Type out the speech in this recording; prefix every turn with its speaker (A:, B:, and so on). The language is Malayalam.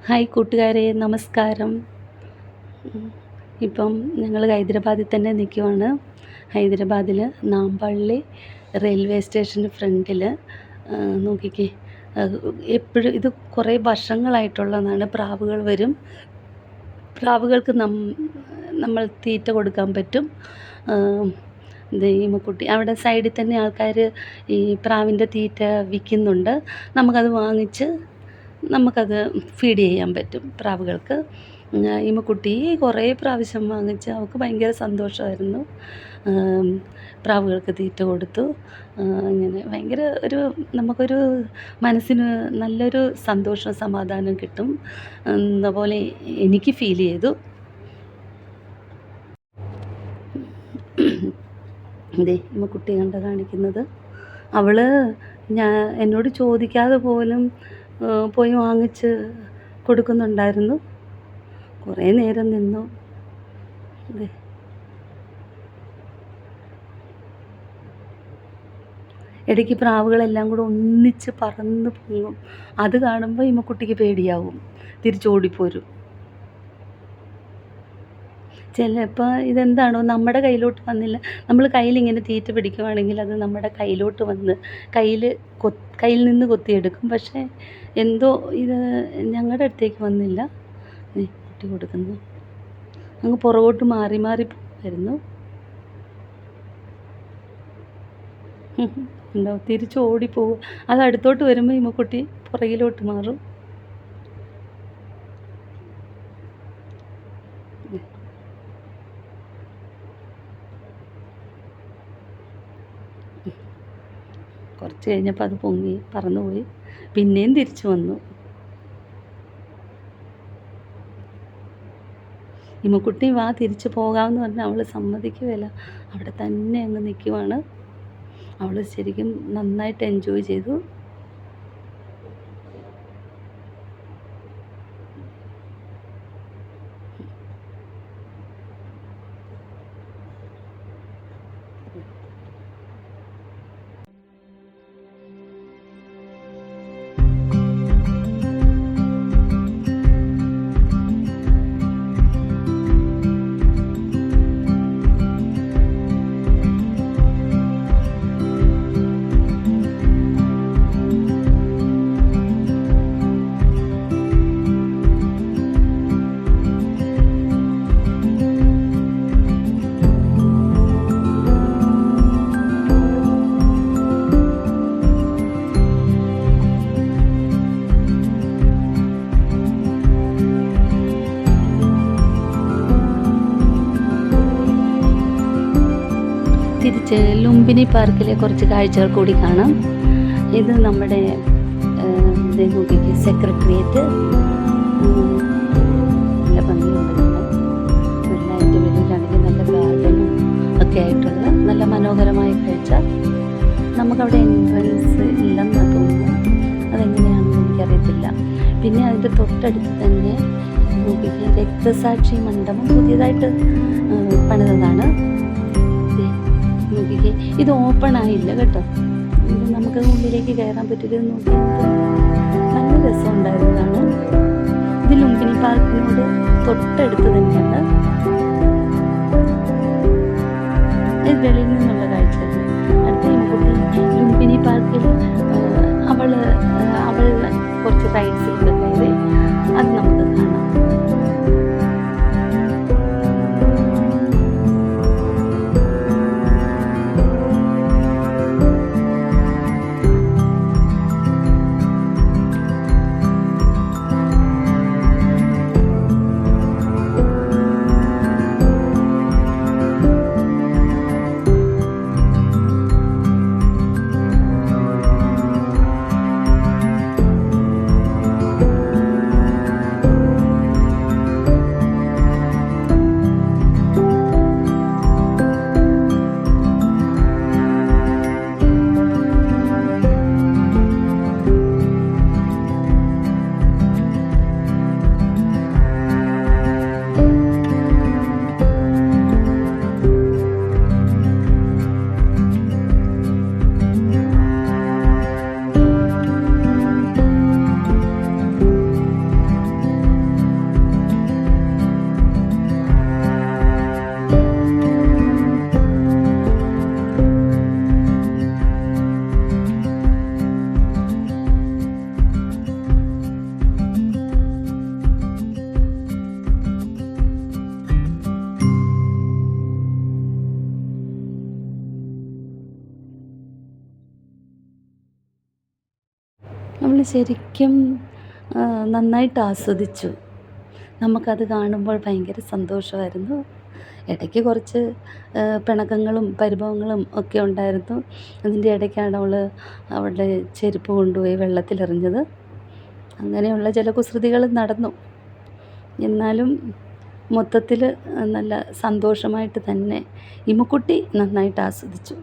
A: ഹായ് കൂട്ടുകാരെ, നമസ്കാരം. ഇപ്പം ഞങ്ങൾ ഹൈദരാബാദിൽ തന്നെ നിൽക്കുവാണ്. ഹൈദരാബാദിൽ നാംപള്ളി റെയിൽവേ സ്റ്റേഷന് ഫ്രണ്ടിൽ നോക്കിക്കേ, എപ്പോഴും ഇത് കുറേ വർഷങ്ങളായിട്ടുള്ളതാണ്. പ്രാവുകൾ വരും. പ്രാവുകൾക്ക് നമ്മൾ തീറ്റ കൊടുക്കാൻ പറ്റും. ദൈവക്കുട്ടി അവിടെ സൈഡിൽ തന്നെ ആൾക്കാർ ഈ പ്രാവിൻ്റെ തീറ്റ വിൽക്കുന്നുണ്ട്. നമുക്കത് വാങ്ങിച്ച് നമുക്കത് ഫീഡ് ചെയ്യാൻ പറ്റും പ്രാവുകൾക്ക്. ഇമ്മക്കുട്ടി കുറേ പ്രാവശ്യം വാങ്ങിച്ച് അവൾക്ക് ഭയങ്കര സന്തോഷമായിരുന്നു. പ്രാവുകൾക്ക് തീറ്റ കൊടുത്തു. ഇങ്ങനെ ഭയങ്കര നമുക്കൊരു മനസ്സിന് നല്ലൊരു സന്തോഷവും സമാധാനവും കിട്ടും എന്ന പോലെ എനിക്ക് ഫീൽ ചെയ്തു. ഇമ്മക്കുട്ടി കണ്ട കാണിക്കുന്നത്, അവൾ എന്നോട് ചോദിക്കാതെ പോലും പോയി വാങ്ങിച്ച് കൊടുക്കുന്നുണ്ടായിരുന്നു. കുറേ നേരം നിന്നു. ഇടയ്ക്ക് പ്രാവുകളെല്ലാം കൂടെ ഒന്നിച്ച് പറന്ന് പൊങ്ങും. അത് കാണുമ്പോൾ ഇമ്മക്കുട്ടിക്ക് പേടിയാവും, തിരിച്ചോടിപ്പോരും. ചിലപ്പോൾ ഇതെന്താണോ നമ്മുടെ കയ്യിലോട്ട് വന്നില്ല, നമ്മൾ കയ്യിലിങ്ങനെ തീറ്റ പിടിക്കുവാണെങ്കിൽ അത് നമ്മുടെ കയ്യിലോട്ട് വന്ന് കയ്യിൽ നിന്ന് കൊത്തിയെടുക്കും. പക്ഷേ എന്തോ ഇത് ഞങ്ങളുടെ അടുത്തേക്ക് വന്നില്ല. കുട്ടി കൊടുക്കുന്നു. അങ്ങ് പുറകോട്ട് മാറി മാറി വരുന്നു. ഉണ്ടോ, തിരിച്ച് ഓടിപ്പോവും. അത് അടുത്തോട്ട് വരുമ്പോൾ ഇമ്മക്കുട്ടി പുറകിലോട്ട് മാറും. കുറച്ച് കഴിഞ്ഞപ്പോൾ അത് പൊങ്ങി പറന്നുപോയി. പിന്നെയും തിരിച്ചു വന്നു. ഇമ്മക്കുട്ടി വാ തിരിച്ചു പോകാമെന്ന് പറഞ്ഞാൽ അവൾ സമ്മതിക്കുകയില്ല. അവിടെ തന്നെ അങ്ങ് നിൽക്കുവാണ്. അവൾ ശരിക്കും നന്നായിട്ട് എൻജോയ് ചെയ്തു. തിരിച്ച് ലുംബിനി പാർക്കിലെ കുറച്ച് കാഴ്ചകൾ കൂടി കാണാം. ഇത് നമ്മുടെ സെക്രട്ടേറിയറ്റ്. നല്ല ഭംഗിയുണ്ട്. വെള്ളമായിട്ട് വെളിയിലാണെങ്കിൽ നല്ല ഗാർഡനും ഒക്കെ ആയിട്ടുള്ള നല്ല മനോഹരമായ കാഴ്ച. നമുക്കവിടെ എൻട്രൻസ് ഇല്ലെന്നാണ് തോന്നുന്നു. അതെങ്ങനെയാണെന്ന് എനിക്കറിയത്തില്ല. പിന്നെ അതിൻ്റെ തൊട്ടടുത്ത് തന്നെ രക്തസാക്ഷി മണ്ഡപം പുതിയതായിട്ട് പണിതതാണ്. നോക്കിക്കേ, ഇത് ഓപ്പൺ ആയില്ല കേട്ടോ. ഇത് നമുക്ക് ഉള്ളിലേക്ക് കയറാൻ പറ്റില്ല. നോക്കിയത് നല്ല രസമുണ്ടായിരുന്നതാണ്. ഇത് ലുംബിനി പാർക്കിനോട് തൊട്ടടുത്ത് തന്നെയാണ്. ഇത് വെളിയിൽ നിന്നുള്ള കാഴ്ച. അടുത്ത ഇമ്മക്കുട്ടി ലുംബിനി പാർക്കിൽ അവൾ കുറച്ച് റൈഡ്സിലൊക്കെ കയറി. അത് നമുക്ക് കാണാം. ശരിക്കും നന്നായിട്ട് ആസ്വദിച്ചു. നമുക്കത് കാണുമ്പോൾ ഭയങ്കര സന്തോഷമായിരുന്നു. ഇടയ്ക്ക് കുറച്ച് പിണക്കങ്ങളും പരിഭവങ്ങളും ഒക്കെ ഉണ്ടായിരുന്നു. അതിൻ്റെ ഇടയ്ക്കാണ് അവളുടെ ചെരുപ്പ് കൊണ്ടുപോയി വെള്ളത്തിലെറിഞ്ഞത്. അങ്ങനെയുള്ള ചില കുസൃതികൾ നടന്നു. എന്നാലും മൊത്തത്തിൽ നല്ല സന്തോഷമായിട്ട് തന്നെ ഇമ്മുക്കുട്ടി നന്നായിട്ട് ആസ്വദിച്ചു.